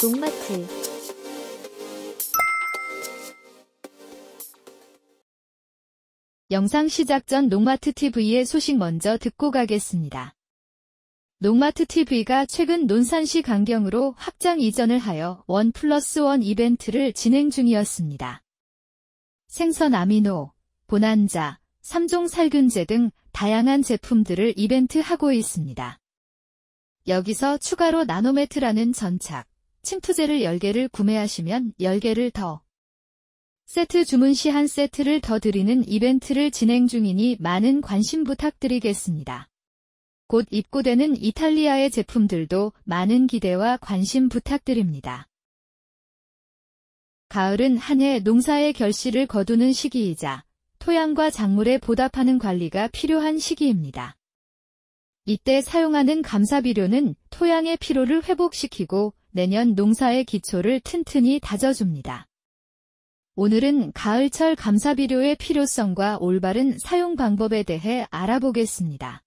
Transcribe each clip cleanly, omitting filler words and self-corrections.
농마트 영상 시작 전 농마트 TV의 소식 먼저 듣고 가겠습니다. 농마트 TV가 최근 논산시 강경으로 확장 이전을 하여 1+1 이벤트를 진행 중이었습니다. 생선 아미노, 보난자, 3종 살균제 등 다양한 제품들을 이벤트하고 있습니다. 여기서 추가로 나노매트라는 전착, 침투제를 10개를 구매하시면 10개를 더 세트 주문 시 한 세트를 더 드리는 이벤트를 진행 중이니 많은 관심 부탁드리겠습니다. 곧 입고되는 이탈리아의 제품들도 많은 기대와 관심 부탁드립니다. 가을은 한 해 농사의 결실을 거두는 시기이자 토양과 작물에 보답하는 관리가 필요한 시기입니다. 이때 사용하는 감사비료는 토양의 피로를 회복시키고 내년 농사의 기초를 튼튼히 다져줍니다. 오늘은 가을철 감사비료의 필요성과 올바른 사용 방법에 대해 알아보겠습니다.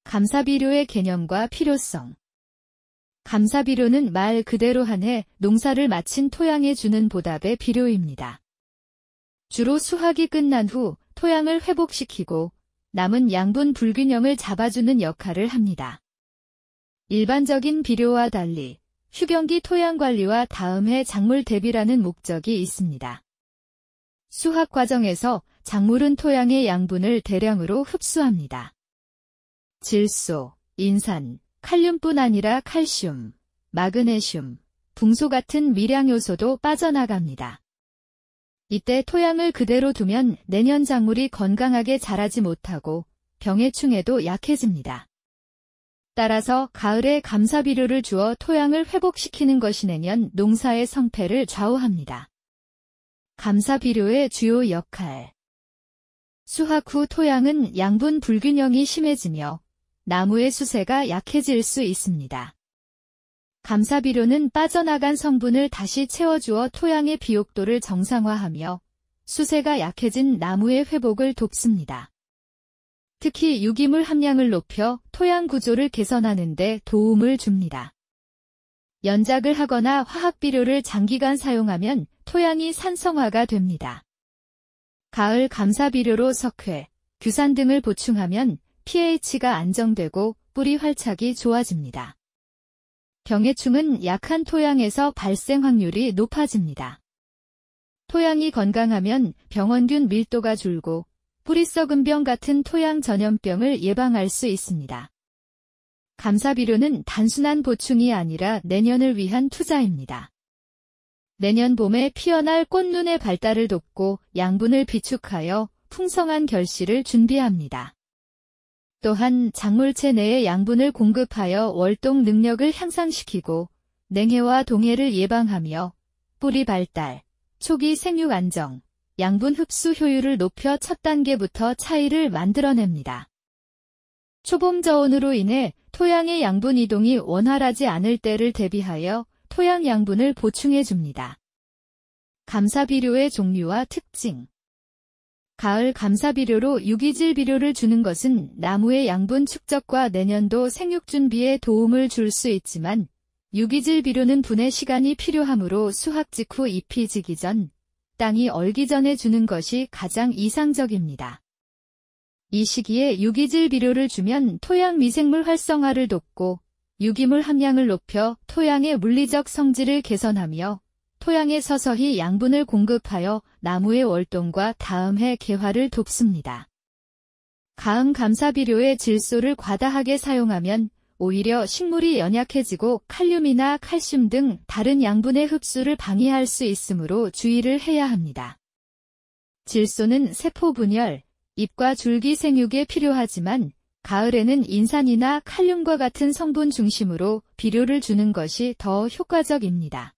감사비료의 개념과 필요성. 감사비료는 말 그대로 한 해 농사를 마친 토양에 주는 보답의 비료입니다. 주로 수확이 끝난 후 토양을 회복시키고 남은 양분 불균형을 잡아주는 역할을 합니다. 일반적인 비료와 달리 휴경기 토양 관리와 다음 해 작물 대비라는 목적이 있습니다. 수확 과정에서 작물은 토양의 양분을 대량으로 흡수합니다. 질소, 인산, 칼륨뿐 아니라 칼슘, 마그네슘, 붕소 같은 미량 요소도 빠져나갑니다. 이때 토양을 그대로 두면 내년 작물이 건강하게 자라지 못하고 병해충에도 약해집니다. 따라서 가을에 감사비료를 주어 토양을 회복시키는 것이 내년 농사의 성패를 좌우합니다. 감사비료의 주요 역할. 수확 후 토양은 양분 불균형이 심해지며 나무의 수세가 약해질 수 있습니다. 감사비료는 빠져나간 성분을 다시 채워주어 토양의 비옥도를 정상화하며 수세가 약해진 나무의 회복을 돕습니다. 특히 유기물 함량을 높여 토양 구조를 개선하는 데 도움을 줍니다. 연작을 하거나 화학비료를 장기간 사용하면 토양이 산성화가 됩니다. 가을 감사비료로 석회, 규산 등을 보충하면 pH가 안정되고 뿌리 활착이 좋아집니다. 병해충은 약한 토양에서 발생 확률이 높아집니다. 토양이 건강하면 병원균 밀도가 줄고 뿌리 썩은 병 같은 토양 전염병을 예방할 수 있습니다. 감사비료는 단순한 보충이 아니라 내년을 위한 투자입니다. 내년 봄에 피어날 꽃눈의 발달을 돕고 양분을 비축하여 풍성한 결실을 준비합니다. 또한 작물체 내에 양분을 공급하여 월동 능력을 향상시키고 냉해와 동해를 예방하며 뿌리 발달, 초기 생육 안정, 양분 흡수 효율을 높여 첫 단계부터 차이를 만들어냅니다. 초봄 저온으로 인해 토양의 양분 이동이 원활하지 않을 때를 대비하여 토양 양분을 보충해줍니다. 감사비료의 종류와 특징. 가을 감사비료로 유기질 비료를 주는 것은 나무의 양분 축적과 내년도 생육 준비에 도움을 줄 수 있지만 유기질 비료는 분해 시간이 필요하므로 수확 직후 잎이 지기 전, 땅이 얼기 전에 주는 것이 가장 이상적입니다. 이 시기에 유기질 비료를 주면 토양 미생물 활성화를 돕고 유기물 함량을 높여 토양의 물리적 성질을 개선하며 토양에 서서히 양분을 공급하여 나무의 월동과 다음 해 개화를 돕습니다. 가을 감사비료의 질소를 과다하게 사용하면 오히려 식물이 연약해지고 칼륨이나 칼슘 등 다른 양분의 흡수를 방해할 수 있으므로 주의를 해야 합니다. 질소는 세포 분열, 잎과 줄기 생육에 필요하지만 가을에는 인산이나 칼륨과 같은 성분 중심으로 비료를 주는 것이 더 효과적입니다.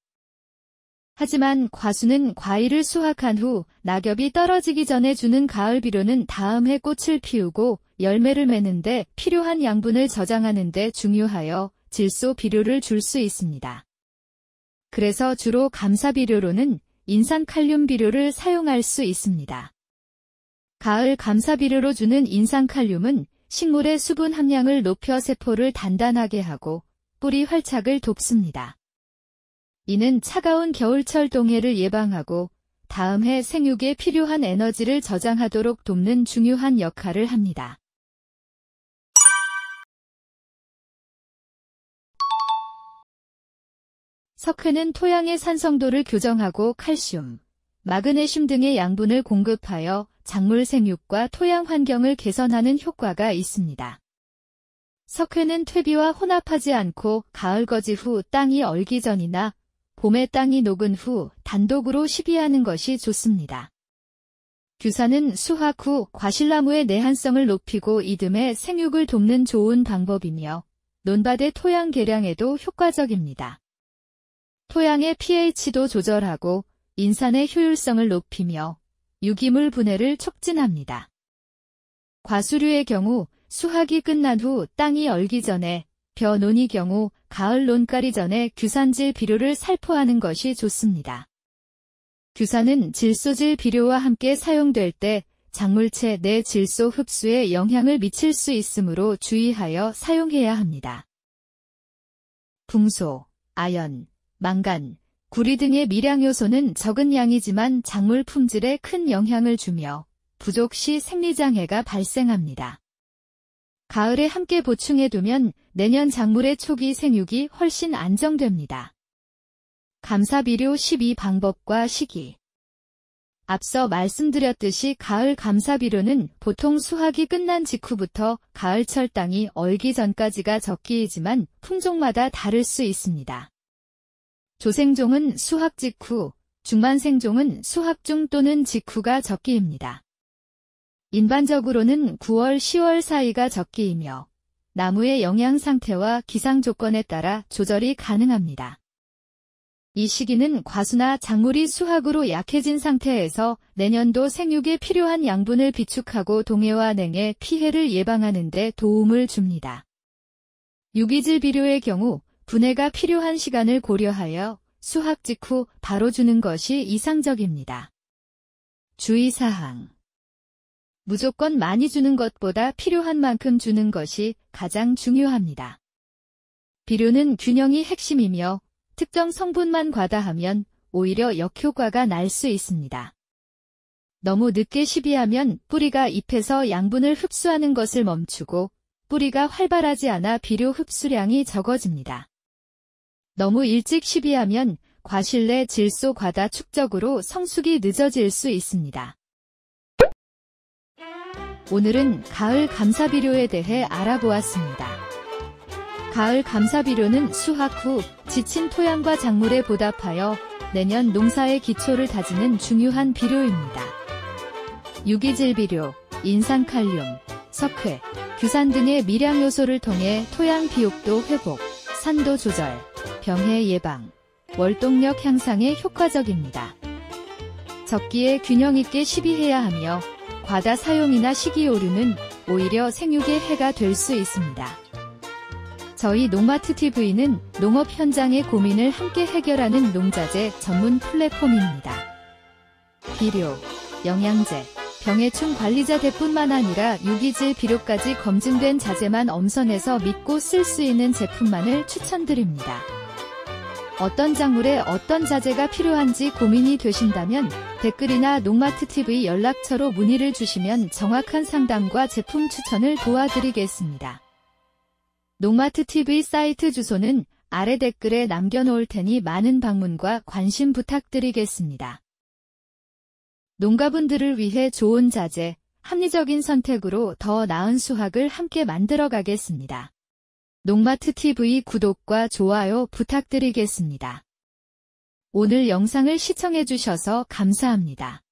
하지만 과수는 과일을 수확한 후 낙엽이 떨어지기 전에 주는 가을 비료는 다음 해 꽃을 피우고 열매를 맺는데 필요한 양분을 저장하는 데 중요하여 질소 비료를 줄 수 있습니다. 그래서 주로 감사비료로는 인산칼륨 비료를 사용할 수 있습니다. 가을 감사비료로 주는 인산칼륨은 식물의 수분 함량을 높여 세포를 단단하게 하고 뿌리 활착을 돕습니다. 이는 차가운 겨울철 동해를 예방하고 다음 해 생육에 필요한 에너지를 저장하도록 돕는 중요한 역할을 합니다. 석회는 토양의 산성도를 교정하고 칼슘, 마그네슘 등의 양분을 공급하여 작물 생육과 토양 환경을 개선하는 효과가 있습니다. 석회는 퇴비와 혼합하지 않고 가을 거지 후 땅이 얼기 전이나 봄에 땅이 녹은 후 단독으로 시비하는 것이 좋습니다. 규산은 수확 후 과실나무의 내한성을 높이고 이듬해 생육을 돕는 좋은 방법이며 논밭의 토양 개량에도 효과적입니다. 토양의 pH도 조절하고 인산의 효율성을 높이며 유기물 분해를 촉진합니다. 과수류의 경우 수확이 끝난 후 땅이 얼기 전에, 벼논의 경우 가을 논가리 전에 규산질 비료를 살포하는 것이 좋습니다. 규산은 질소질 비료와 함께 사용될 때 작물체 내 질소 흡수에 영향을 미칠 수 있으므로 주의하여 사용해야 합니다. 붕소, 아연, 망간, 구리 등의 미량요소는 적은 양이지만 작물 품질에 큰 영향을 주며 부족 시 생리장애가 발생합니다. 가을에 함께 보충해두면 내년 작물의 초기 생육이 훨씬 안정됩니다. 감사비료 12방법과 시기. 앞서 말씀드렸듯이 가을 감사비료는 보통 수확이 끝난 직후부터 가을철 땅이 얼기 전까지가 적기이지만 품종마다 다를 수 있습니다. 조생종은 수확 직후, 중반생종은 수확 중 또는 직후가 적기입니다. 일반적으로는 9월, 10월 사이가 적기이며 나무의 영양 상태와 기상 조건에 따라 조절이 가능합니다. 이 시기는 과수나 작물이 수확으로 약해진 상태에서 내년도 생육에 필요한 양분을 비축하고 동해와 냉해 피해를 예방하는 데 도움을 줍니다. 유기질 비료의 경우 분해가 필요한 시간을 고려하여 수확 직후 바로 주는 것이 이상적입니다. 주의사항. 무조건 많이 주는 것보다 필요한 만큼 주는 것이 가장 중요합니다. 비료는 균형이 핵심이며 특정 성분만 과다하면 오히려 역효과가 날 수 있습니다. 너무 늦게 시비하면 뿌리가 잎에서 양분을 흡수하는 것을 멈추고 뿌리가 활발하지 않아 비료 흡수량이 적어집니다. 너무 일찍 시비하면 과실 내 질소 과다 축적으로 성숙이 늦어질 수 있습니다. 오늘은 가을 감사비료에 대해 알아보았습니다. 가을 감사비료는 수확 후 지친 토양과 작물에 보답하여 내년 농사의 기초를 다지는 중요한 비료입니다. 유기질 비료, 인산칼륨, 석회, 규산 등의 미량 요소를 통해 토양 비옥도 회복, 산도 조절, 병해 예방, 월동력 향상에 효과적입니다. 적기에 균형 있게 시비해야 하며 과다 사용이나 식이 오류는 오히려 생육에 해가 될 수 있습니다. 저희 농마트TV는 농업 현장의 고민을 함께 해결하는 농자재 전문 플랫폼입니다. 비료, 영양제, 병해충 관리자재뿐만 아니라 유기질 비료까지 검증된 자재만 엄선해서 믿고 쓸 수 있는 제품만을 추천드립니다. 어떤 작물에 어떤 자재가 필요한지 고민이 되신다면 댓글이나 농마트TV 연락처로 문의를 주시면 정확한 상담과 제품 추천을 도와드리겠습니다. 농마트TV 사이트 주소는 아래 댓글에 남겨놓을 테니 많은 방문과 관심 부탁드리겠습니다. 농가분들을 위해 좋은 자재, 합리적인 선택으로 더 나은 수확을 함께 만들어 가겠습니다. 농마트TV 구독과 좋아요 부탁드리겠습니다. 오늘 영상을 시청해주셔서 감사합니다.